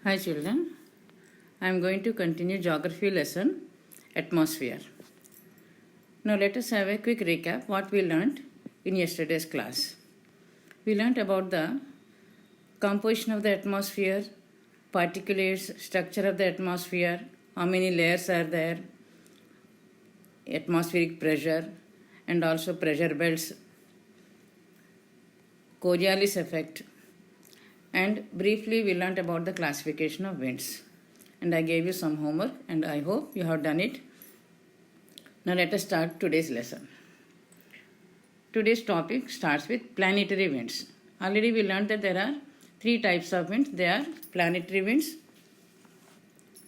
Hi children, I am going to continue geography lesson atmosphere. Now let us have a quick recap what we learnt in yesterday's class. We learnt about the composition of the atmosphere, particulates, structure of the atmosphere, how many layers are there, atmospheric pressure and also pressure belts, Coriolis effect, and briefly we learnt about the classification of winds. And I gave you some homework and I hope you have done it. Now let us start today's lesson. Today's topic starts with planetary winds. Already we learned that there are three types of winds. They are planetary winds,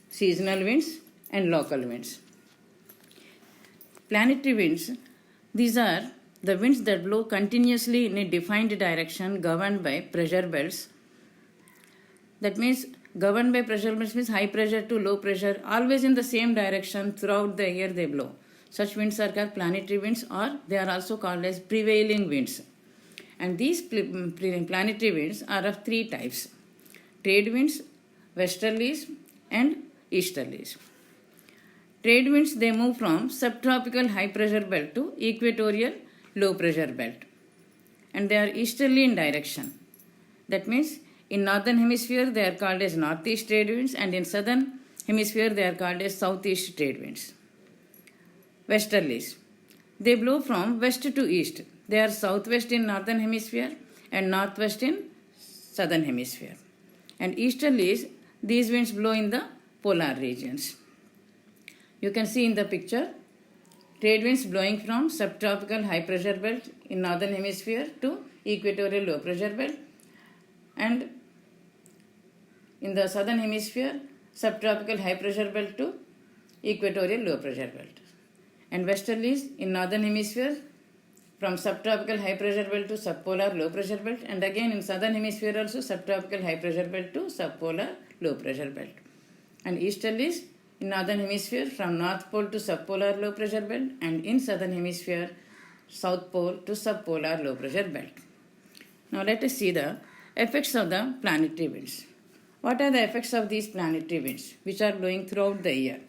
seasonal winds and local winds. Planetary winds, these are the winds that blow continuously in a defined direction governed by pressure belts. That means governed by pressure belts means high pressure to low pressure, always in the same direction throughout the year they blow. Such winds are called planetary winds, or they are also called as prevailing winds. And these planetary winds are of three types: trade winds, westerlies and easterlies. Trade winds, they move from subtropical high pressure belt to equatorial low pressure belt, and they are easterly in direction. That means in northern hemisphere they are called as northeast trade winds, and in southern hemisphere they are called as southeast trade winds. Westerlies, they blow from west to east. They are southwest in northern hemisphere and northwest in southern hemisphere. And easterlies, these winds blow in the polar regions. You can see in the picture trade winds blowing from subtropical high pressure belt in northern hemisphere to equatorial low pressure belt, and in the southern hemisphere subtropical high pressure belt to equatorial low pressure belt. And westerlies in northern hemisphere from subtropical high pressure belt to subpolar low pressure belt, and again in southern hemisphere also subtropical high pressure belt to subpolar low pressure belt. And easterlies in northern hemisphere from north pole to subpolar low pressure belt, and in southern hemisphere south pole to subpolar low pressure belt. Now let us see the effects of the planetary winds. What are the effects of these planetary winds which are blowing throughout the year?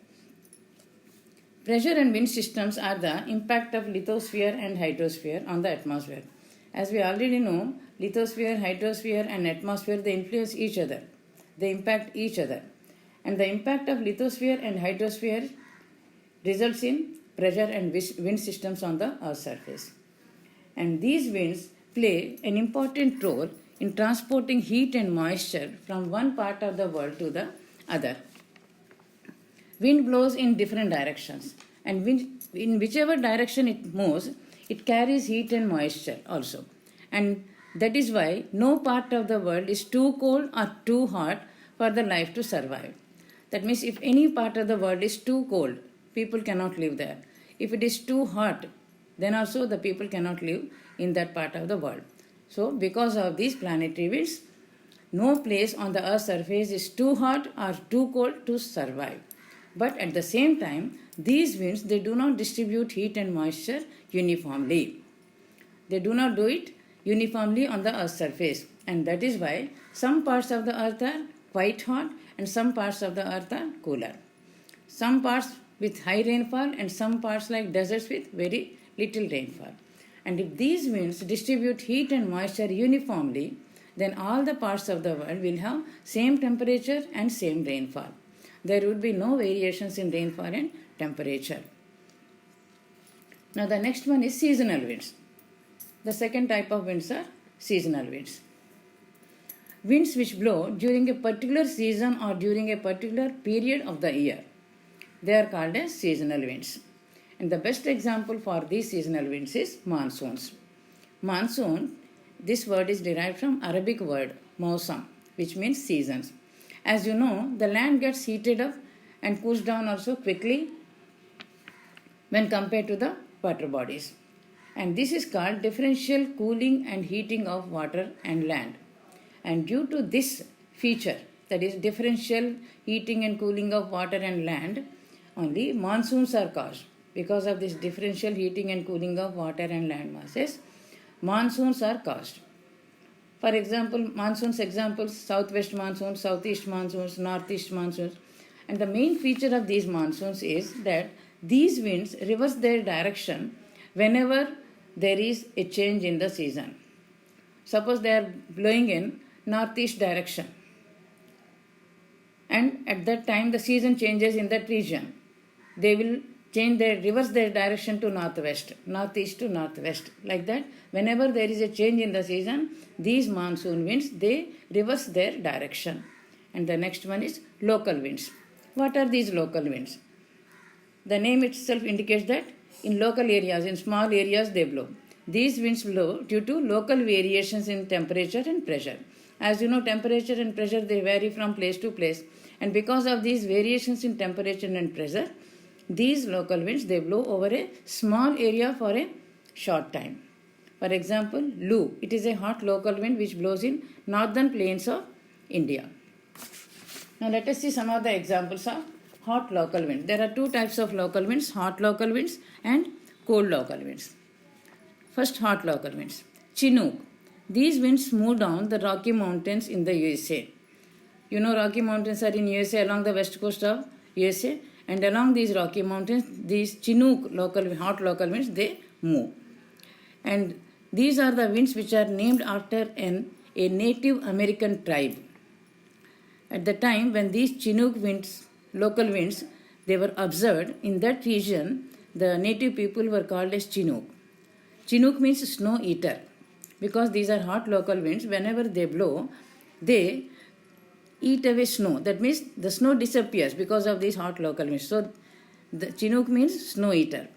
Pressure and wind systems are the impact of lithosphere and hydrosphere on the atmosphere. As we already know, lithosphere, hydrosphere and atmosphere, they influence each other. They impact each other. And the impact of lithosphere and hydrosphere results in pressure and wind systems on the Earth's surface. And these winds play an important role in transporting heat and moisture from one part of the world to the other. Wind blows in different directions, and in whichever direction it moves, it carries heat and moisture also. And that is why no part of the world is too cold or too hot for the life to survive. That means if any part of the world is too cold, people cannot live there. If it is too hot, then also the people cannot live in that part of the world. So because of these planetary winds, no place on the Earth's surface is too hot or too cold to survive. But at the same time, these winds, they do not distribute heat and moisture uniformly. They do not do it uniformly on the Earth's surface. And that is why some parts of the Earth are quite hot and some parts of the Earth are cooler. Some parts with high rainfall and some parts like deserts with very little rainfall. And if these winds distribute heat and moisture uniformly, then all the parts of the world will have same temperature and same rainfall. There would be no variations in rainfall and temperature. Now the next one is seasonal winds. The second type of winds are seasonal winds. Winds which blow during a particular season or during a particular period of the year. They are called as seasonal winds. And the best example for these seasonal winds is monsoons. Monsoon, this word is derived from Arabic word mausam, which means seasons. As you know, the land gets heated up and cools down also quickly when compared to the water bodies. And this is called differential cooling and heating of water and land. And due to this feature, that is differential heating and cooling of water and land, only monsoons are caused. Because of this differential heating and cooling of water and land masses, monsoons are caused. For example, monsoons examples, southwest monsoons, southeast monsoons, northeast monsoons. And the main feature of these monsoons is that these winds reverse their direction whenever there is a change in the season. Suppose they are blowing in northeast direction, and at that time the season changes in that region. They will reverse their direction to northwest, northeast to northwest. Like that, whenever there is a change in the season, these monsoon winds, they reverse their direction. And the next one is local winds. What are these local winds? The name itself indicates that in local areas, in small areas, they blow. These winds blow due to local variations in temperature and pressure. As you know, temperature and pressure, they vary from place to place. And because of these variations in temperature and pressure, these local winds, they blow over a small area for a short time. For example, Lu. It is a hot local wind which blows in northern plains of India. Now let us see some of the examples of hot local winds. There are two types of local winds, hot local winds and cold local winds. First, hot local winds. Chinook. These winds move down the Rocky Mountains in the USA. You know, Rocky Mountains are in USA, along the west coast of USA, and along these Rocky Mountains, these Chinook hot local winds, they move. And these are the winds which are named after a Native American tribe. At the time when these Chinook winds, local winds, they were observed in that region, the native people were called as Chinook. Chinook means snow eater. Because these are hot local winds, whenever they blow, they eat away snow. That means the snow disappears because of these hot local winds. So the Chinook means snow eater.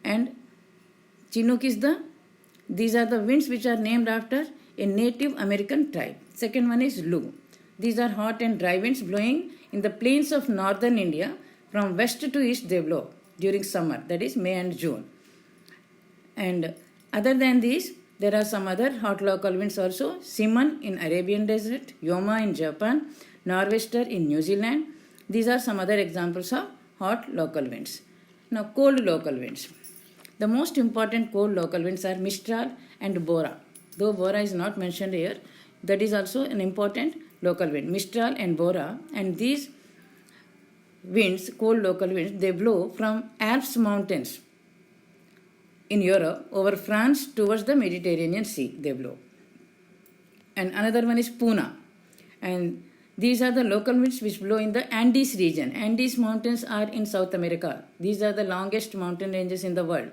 And Chinook is these are the winds which are named after a Native American tribe. Second one is Lu. These are hot and dry winds blowing in the plains of northern India. From west to east they blow during summer, that is May and June. And other than these, there are some other hot local winds also. Simon in Arabian Desert, Yoma in Japan, Nor'wester in New Zealand. These are some other examples of hot local winds. Now, cold local winds. The most important cold local winds are Mistral and Bora. Though Bora is not mentioned here, that is also an important local wind. Mistral and Bora, and these winds, cold local winds, they blow from Alps mountains in Europe over France towards the Mediterranean Sea, they blow. And another one is Puna. And these are the local winds which blow in the Andes region. Andes mountains are in South America. These are the longest mountain ranges in the world.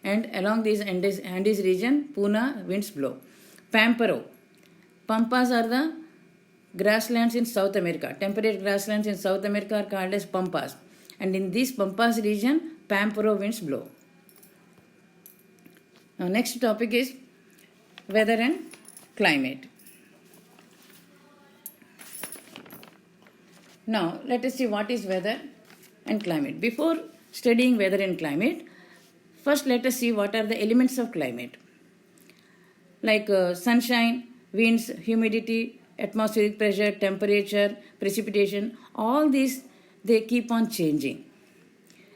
And along these Andes region, Puna winds blow. Pampero. Pampas are the grasslands in South America. Temperate grasslands in South America are called as Pampas. And in this Pampas region, Pampero winds blow. Now, next topic is weather and climate. Now, let us see what is weather and climate. Before studying weather and climate, first let us see what are the elements of climate. Like sunshine, winds, humidity, atmospheric pressure, temperature, precipitation, all these, they keep on changing.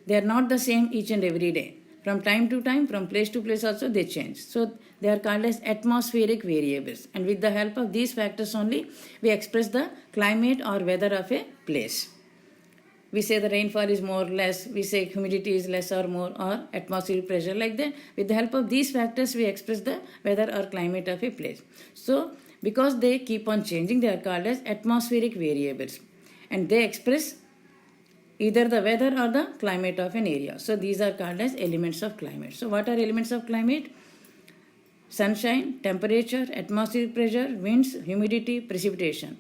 They are not the same each and every day. From time to time, from place to place also they change. So they are called as atmospheric variables. And with the help of these factors only, we express the climate or weather of a place. We say the rainfall is more or less, we say humidity is less or more, or atmospheric pressure, like that. With the help of these factors, we express the weather or climate of a place. So because they keep on changing, they are called as atmospheric variables. And they express either the weather or the climate of an area. So these are called as elements of climate. So what are elements of climate? Sunshine, temperature, atmospheric pressure, winds, humidity, precipitation.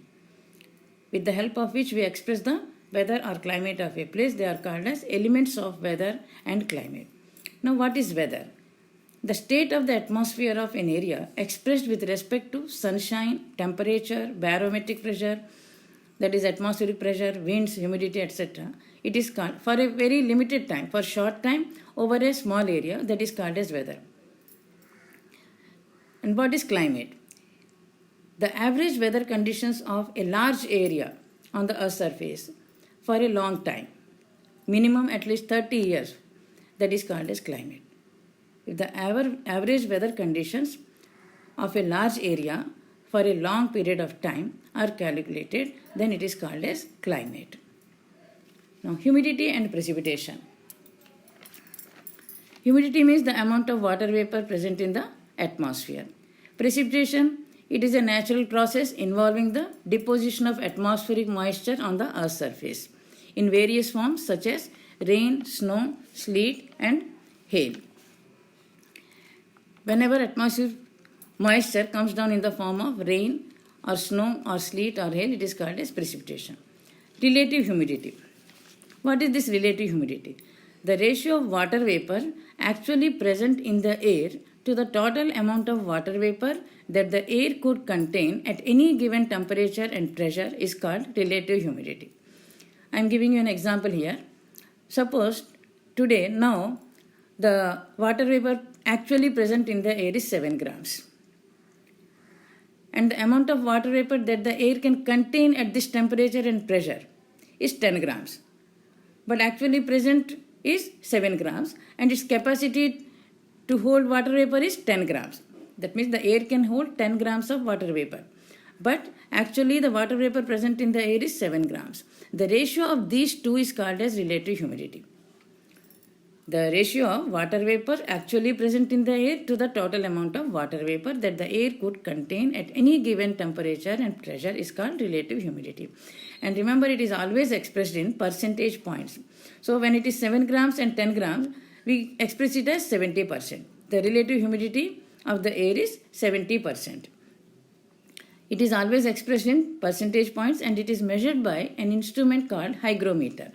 With the help of which we express the weather or climate of a place, they are called as elements of weather and climate. Now what is weather? The state of the atmosphere of an area expressed with respect to sunshine, temperature, barometric pressure, that is atmospheric pressure, winds, humidity, etc. It is called for a very limited time, for short time, over a small area, that is called as weather. And what is climate? The average weather conditions of a large area on the Earth's surface for a long time, minimum at least 30 years, that is called as climate. If the average weather conditions of a large area for a long period of time are calculated, then it is called as climate. Now, humidity and precipitation. Humidity means the amount of water vapor present in the atmosphere. Precipitation, it is a natural process involving the deposition of atmospheric moisture on the Earth's surface in various forms such as rain, snow, sleet and hail. Whenever atmospheric moisture comes down in the form of rain or snow or sleet or hail, it is called as precipitation. Relative humidity. What is this relative humidity? The ratio of water vapor actually present in the air to the total amount of water vapor that the air could contain at any given temperature and pressure is called relative humidity. I am giving you an example here. Suppose today, now, the water vapor actually present in the air is 7 grams. And the amount of water vapor that the air can contain at this temperature and pressure is 10 grams. But actually present is 7 grams and its capacity to hold water vapor is 10 grams. That means the air can hold 10 grams of water vapor. But actually the water vapor present in the air is 7 grams. The ratio of these two is called as relative humidity. The ratio of water vapor actually present in the air to the total amount of water vapor that the air could contain at any given temperature and pressure is called relative humidity. And remember, it is always expressed in percentage points. So when it is 7 grams and 10 grams, we express it as 70%. The relative humidity of the air is 70%. It is always expressed in percentage points and it is measured by an instrument called hygrometer.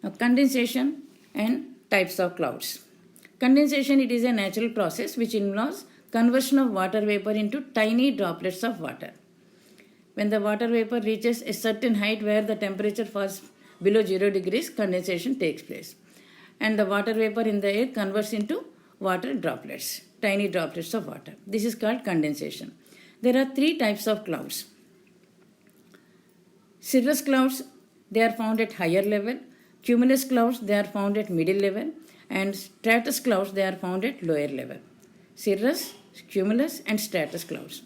Now, condensation and types of clouds. Condensation, it is a natural process which involves conversion of water vapor into tiny droplets of water. When the water vapor reaches a certain height where the temperature falls below 0 degrees, condensation takes place. And the water vapor in the air converts into water droplets, tiny droplets of water. This is called condensation. There are 3 types of clouds. Cirrus clouds, they are found at higher level. Cumulus clouds, they are found at middle level. And stratus clouds, they are found at lower level. Cirrus, cumulus and stratus clouds.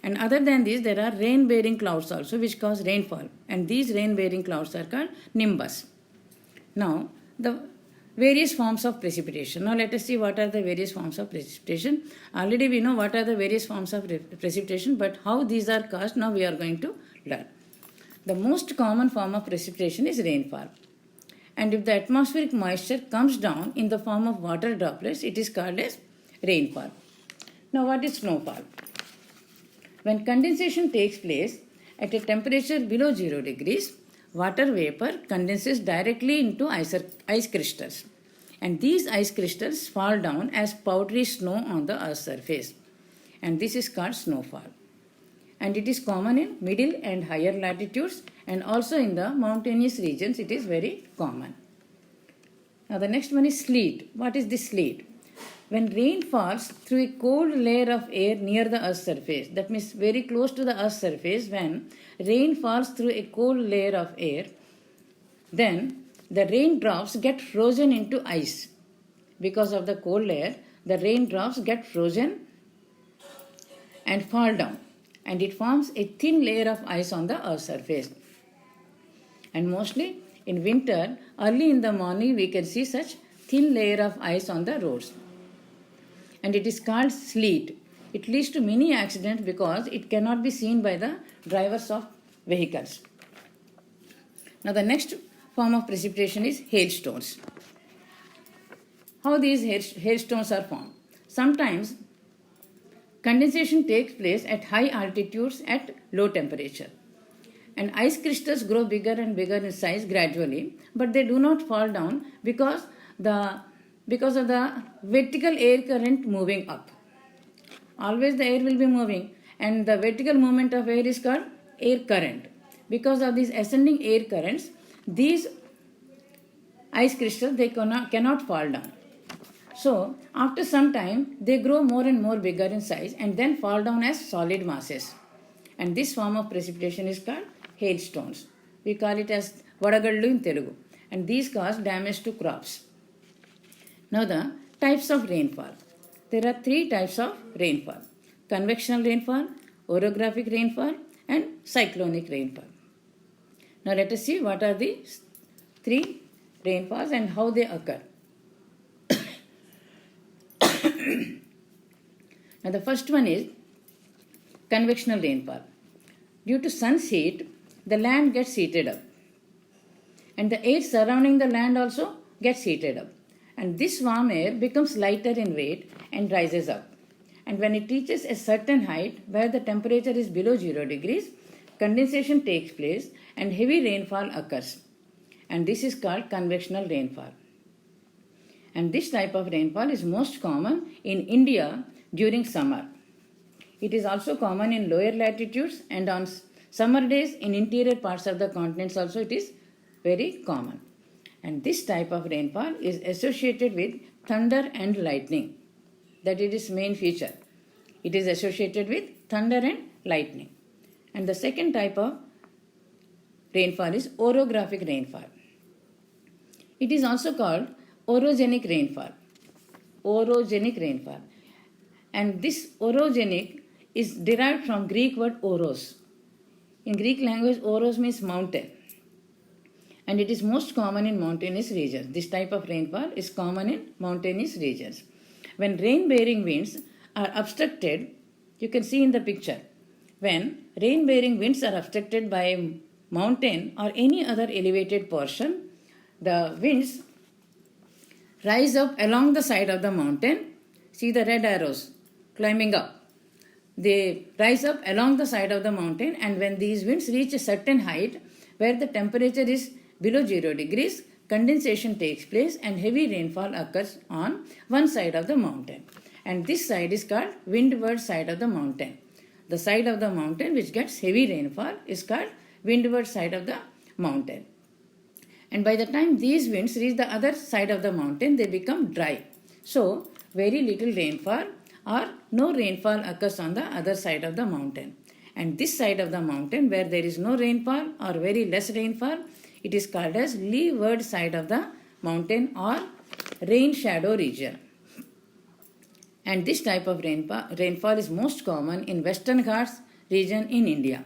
And other than these, there are rain-bearing clouds also which cause rainfall. And these rain-bearing clouds are called nimbus. Now, the various forms of precipitation. Now, let us see what are the various forms of precipitation. Already we know what are the various forms of precipitation, but how these are caused, now we are going to learn. The most common form of precipitation is rainfall. And if the atmospheric moisture comes down in the form of water droplets, it is called as rainfall. Now, what is snowfall? When condensation takes place at a temperature below 0 degrees, water vapor condenses directly into ice crystals. And these ice crystals fall down as powdery snow on the Earth's surface. And this is called snowfall. And it is common in middle and higher latitudes, and also in the mountainous regions it is very common. Now the next one is sleet. What is this sleet? When rain falls through a cold layer of air near the Earth's surface, that means very close to the Earth's surface, when rain falls through a cold layer of air, then the raindrops get frozen into ice. Because of the cold layer, the raindrops get frozen and fall down. And it forms a thin layer of ice on the Earth's surface. And mostly in winter, early in the morning, we can see such thin layer of ice on the roads. And it is called sleet. It leads to many accidents because it cannot be seen by the drivers of vehicles. Now the next form of precipitation is hailstones. How these hailstones are formed? Sometimes condensation takes place at high altitudes at low temperature. And ice crystals grow bigger and bigger in size gradually, but they do not fall down because of the vertical air current moving up. Always the air will be moving, and the vertical movement of air is called air current. Because of these ascending air currents, these ice crystals, they cannot fall down. So, after some time, they grow more and more bigger in size and then fall down as solid masses. And this form of precipitation is called hailstones. We call it as Vadagallu in Telugu. And these cause damage to crops. Now the types of rainfall. There are 3 types of rainfall. Convectional rainfall, orographic rainfall and cyclonic rainfall. Now let us see what are the three rainfalls and how they occur. Now the first one is convectional rainfall. Due to sun's heat, the land gets heated up, and the air surrounding the land also gets heated up, and this warm air becomes lighter in weight and rises up, and when it reaches a certain height where the temperature is below 0 degrees, condensation takes place and heavy rainfall occurs, and this is called convectional rainfall. And this type of rainfall is most common in India during summer. It is also common in lower latitudes, and on summer days in interior parts of the continents also it is very common. And this type of rainfall is associated with thunder and lightning. That is its main feature. It is associated with thunder and lightning. And the second type of rainfall is orographic rainfall. It is also called orogenic rainfall. Orogenic rainfall. And this orogenic is derived from Greek word oros. In Greek language, oros means mountain, and it is most common in mountainous regions. This type of rainfall is common in mountainous regions. When rain-bearing winds are obstructed, you can see in the picture, when rain-bearing winds are obstructed by a mountain or any other elevated portion, the winds rise up along the side of the mountain. See the red arrows climbing up. They rise up along the side of the mountain, and when these winds reach a certain height where the temperature is below 0 degrees, condensation takes place and heavy rainfall occurs on one side of the mountain. And this side is called windward side of the mountain. The side of the mountain which gets heavy rainfall is called windward side of the mountain. And by the time these winds reach the other side of the mountain, they become dry. So, very little rainfall or no rainfall occurs on the other side of the mountain. And this side of the mountain where there is no rainfall or very less rainfall, it is called as leeward side of the mountain or rain shadow region. And this type of rainfall is most common in Western Ghats region in India.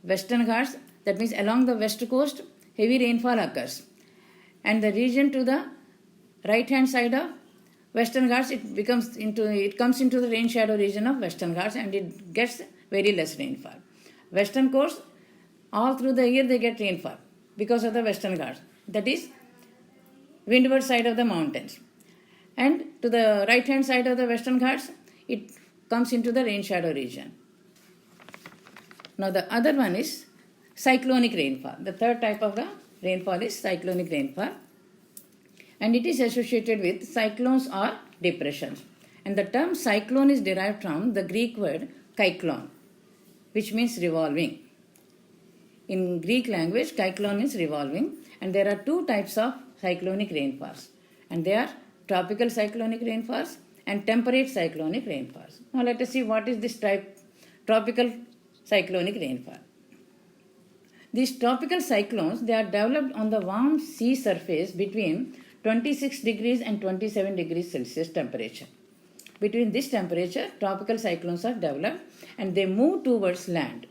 Western Ghats, that means along the west coast, heavy rainfall occurs. And the region to the right hand side of Western Ghats, it comes into the rain shadow region of Western Ghats, and it gets very less rainfall. Western coast, all through the year they get rainfall because of the Western Ghats. That is windward side of the mountains. And to the right hand side of the Western Ghats, it comes into the rain shadow region. Now the other one is cyclonic rainfall. The third type of the rainfall is cyclonic rainfall. And it is associated with cyclones or depressions. And the term cyclone is derived from the Greek word kyklon, which means revolving. In Greek language, kyklon means revolving, and there are two types of cyclonic rainfalls, and they are tropical cyclonic rainfalls and temperate cyclonic rainfalls. Now let us see what is this tropical cyclonic rainfall. These tropical cyclones, they are developed on the warm sea surface between 26 degrees and 27 degrees Celsius temperature. Between this temperature, tropical cyclones are developed and they move towards land.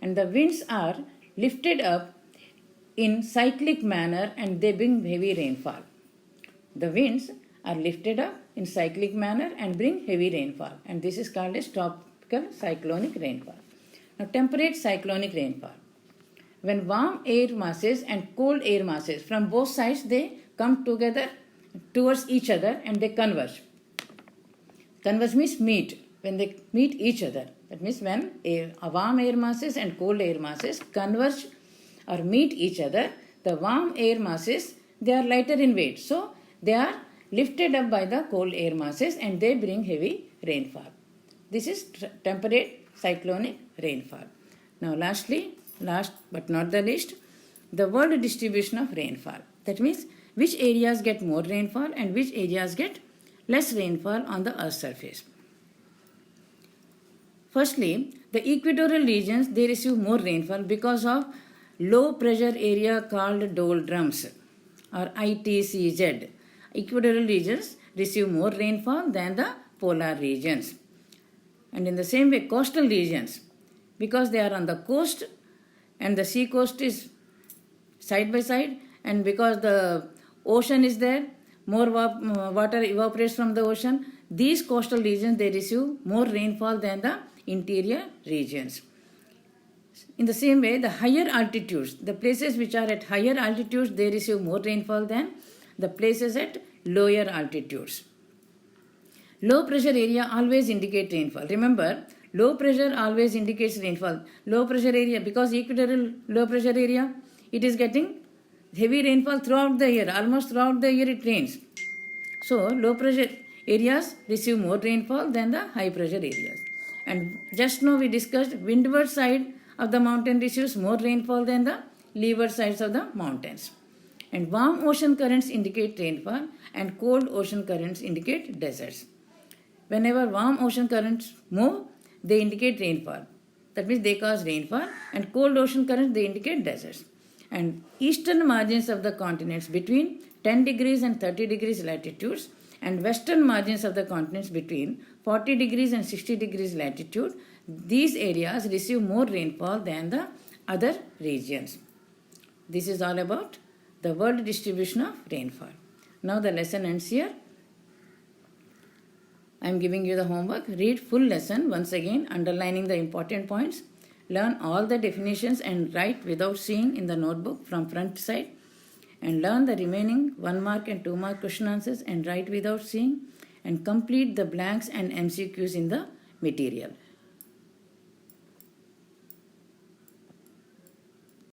And the winds are lifted up in cyclic manner and they bring heavy rainfall. The winds are lifted up in cyclic manner and bring heavy rainfall. And this is called as tropical cyclonic rainfall. Now, temperate cyclonic rainfall. When warm air masses and cold air masses from both sides, they come together towards each other and they converge. Converge means meet. When they meet each other, that means when warm air masses and cold air masses converge or meet each other, the warm air masses, they are lighter in weight. So, they are lifted up by the cold air masses and they bring heavy rainfall. This is temperate cyclonic rainfall. Now, last but not the least, the world distribution of rainfall. That means which areas get more rainfall and which areas get less rainfall on the earth's surface. Firstly, the equatorial regions, they receive more rainfall because of low pressure area called doldrums or ITCZ. Equatorial regions receive more rainfall than the polar regions. And in the same way, coastal regions, because they are on the coast and the sea coast is side by side, and because the ocean is there, more water evaporates from the ocean. These coastal regions, they receive more rainfall than the interior regions. In the same way, the higher altitudes, the places which are at higher altitudes, they receive more rainfall than the places at lower altitudes. Low pressure area always indicate rainfall. Remember, low pressure always indicates rainfall. Low pressure area, because equatorial low pressure area, it is getting heavy rainfall throughout the year. Almost throughout the year it rains. So, low pressure areas receive more rainfall than the high pressure areas. And just now we discussed windward side of the mountain receives more rainfall than the leeward sides of the mountains. And warm ocean currents indicate rainfall and cold ocean currents indicate deserts. Whenever warm ocean currents move, they indicate rainfall. That means they cause rainfall, and cold ocean currents, they indicate deserts. And eastern margins of the continents between 10 degrees and 30 degrees latitudes, and western margins of the continents between 40 degrees and 60 degrees latitude, these areas receive more rainfall than the other regions. This is all about the world distribution of rainfall. Now the lesson ends here. I am giving you the homework. Read full lesson once again, underlining the important points. Learn all the definitions and write without seeing in the notebook from front side. And learn the remaining 1 mark and 2 mark question answers and write without seeing. And complete the blanks and MCQs in the material.